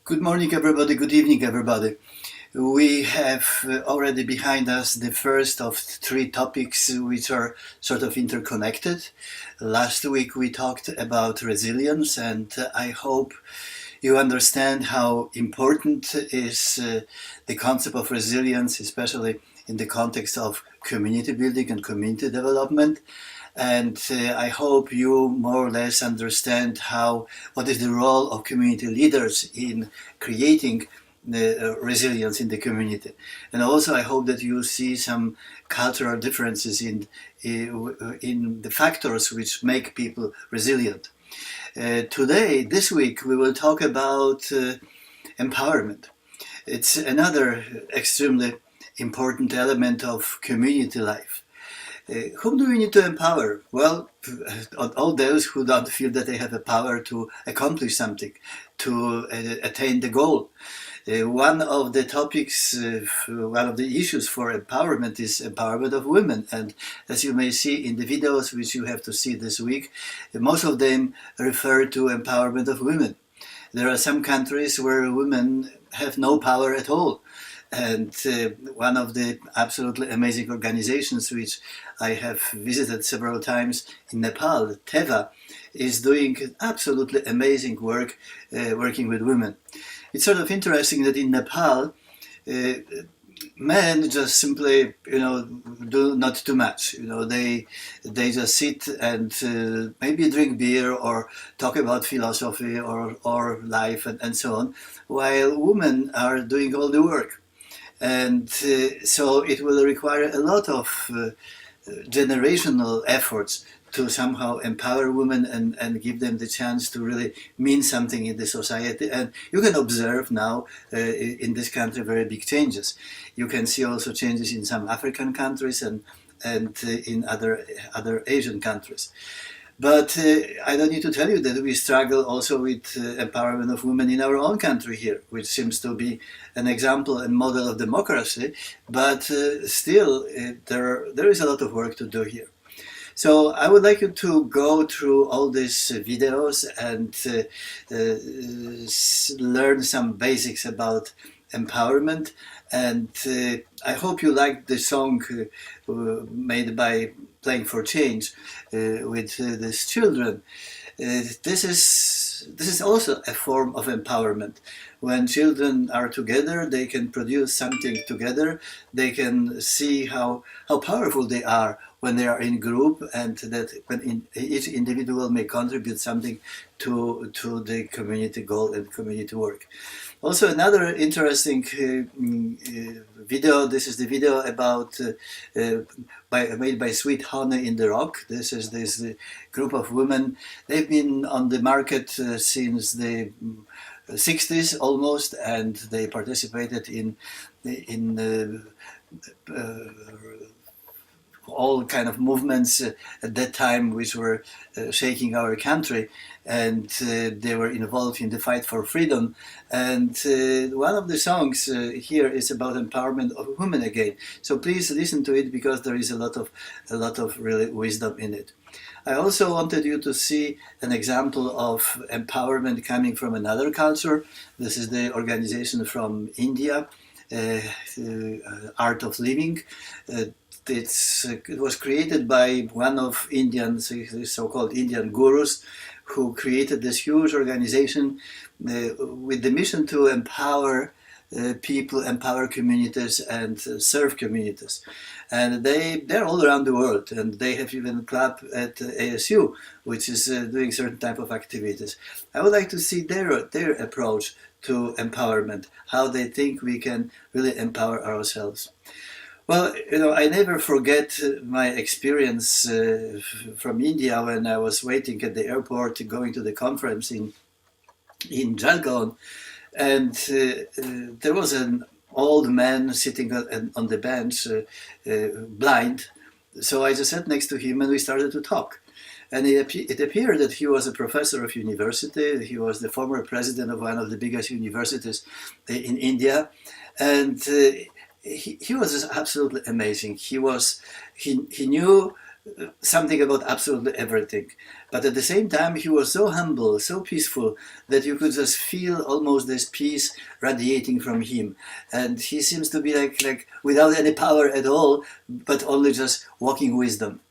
Good morning, everybody. Good evening, everybody. We have already behind us the first of three topics which are sort of interconnected. Last week we talked about resilience, and I hope you understand how important is the concept of resilience, especially in the context of community building and community development. And I hope you more or less understand what is the role of community leaders in creating resilience in the community. And also I hope that you see some cultural differences in the factors which make people resilient. This week, we will talk about empowerment. It's another extremely important element of community life. Whom do we need to empower? Well, all those who don't feel that they have the power to accomplish something, to attain the goal. One of the topics, one of the issues for empowerment is empowerment of women. And as you may see in the videos which you have to see this week, most of them refer to empowerment of women. There are some countries where women have no power at all. And one of the absolutely amazing organizations which I have visited several times in Nepal, Teva, is doing absolutely amazing work working with women. It's sort of interesting that in Nepal, men just simply, do not too much. They just sit and maybe drink beer or talk about philosophy or life and so on, while women are doing all the work. And so it will require a lot of generational efforts to somehow empower women and give them the chance to really mean something in the society. And you can observe now in this country very big changes. You can see also changes in some African countries and in other Asian countries. But I don't need to tell you that we struggle also with empowerment of women in our own country here, which seems to be an example and model of democracy. But still, there is a lot of work to do here. So I would like you to go through all these videos and learn some basics about empowerment. And I hope you like the song made by Playing for Change with these children. This is also a form of empowerment. When children are together, they can produce something together. They can see how powerful they are when they are in group, and that each individual may contribute something to the community goal and community work. Also, another interesting video. This is the video about made by Sweet Honey in the Rock. This is this group of women. They've been on the market since the 60s almost, and they participated in all kind of movements at that time which were shaking our country, and they were involved in the fight for freedom. And one of the songs here is about empowerment of women again. So please listen to it, because there is a lot of really wisdom in it. I also wanted you to see an example of empowerment coming from another culture. This is the organization from India, Art of Living. It was created by one of Indians, so-called Indian gurus, who created this huge organization with the mission to empower people, empower communities, and serve communities. And they're all around the world, and they have even a club at ASU, which is doing certain type of activities. I would like to see their approach to empowerment, how they think we can really empower ourselves. Well, I never forget my experience from India when I was waiting at the airport going to the conference in Jalgaon, and there was an old man sitting on the bench, blind. So I just sat next to him and we started to talk. And it appeared that he was a professor of university. He was the former president of one of the biggest universities in India, and he was just absolutely amazing. He knew something about absolutely everything. But at the same time, he was so humble, so peaceful, that you could just feel almost this peace radiating from him. And he seems to be like without any power at all, but only just walking wisdom.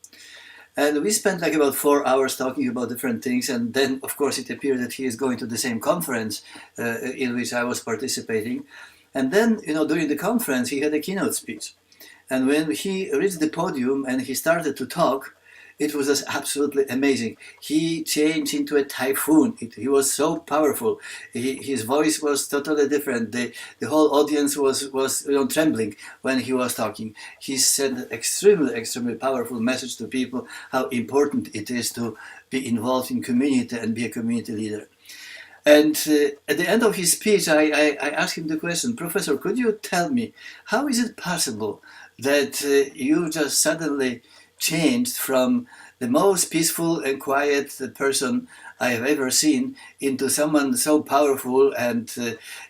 And we spent like about 4 hours talking about different things. And then, of course, it appeared that he is going to the same conference in which I was participating. And then, during the conference, he had a keynote speech. And when he reached the podium and he started to talk, it was just absolutely amazing. He changed into a typhoon. He was so powerful. His voice was totally different. The whole audience was trembling when he was talking. He sent an extremely powerful message to people how important it is to be involved in community and be a community leader. And at the end of his speech, I asked him the question, Professor, could you tell me, how is it possible that you just suddenly changed from the most peaceful and quiet person I have ever seen into someone so powerful and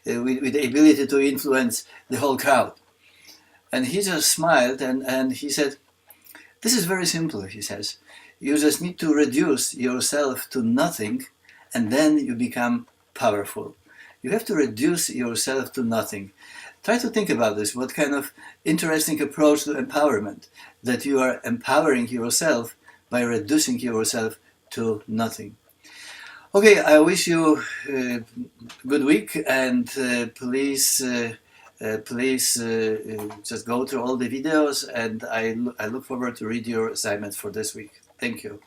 with the ability to influence the whole crowd? And he just smiled and he said, this is very simple, he says. You just need to reduce yourself to nothing and then you become powerful. You have to reduce yourself to nothing. Try to think about this, what kind of interesting approach to empowerment, that you are empowering yourself by reducing yourself to nothing. Okay, I wish you a good week, and please just go through all the videos, and I look forward to read your assignments for this week. Thank you.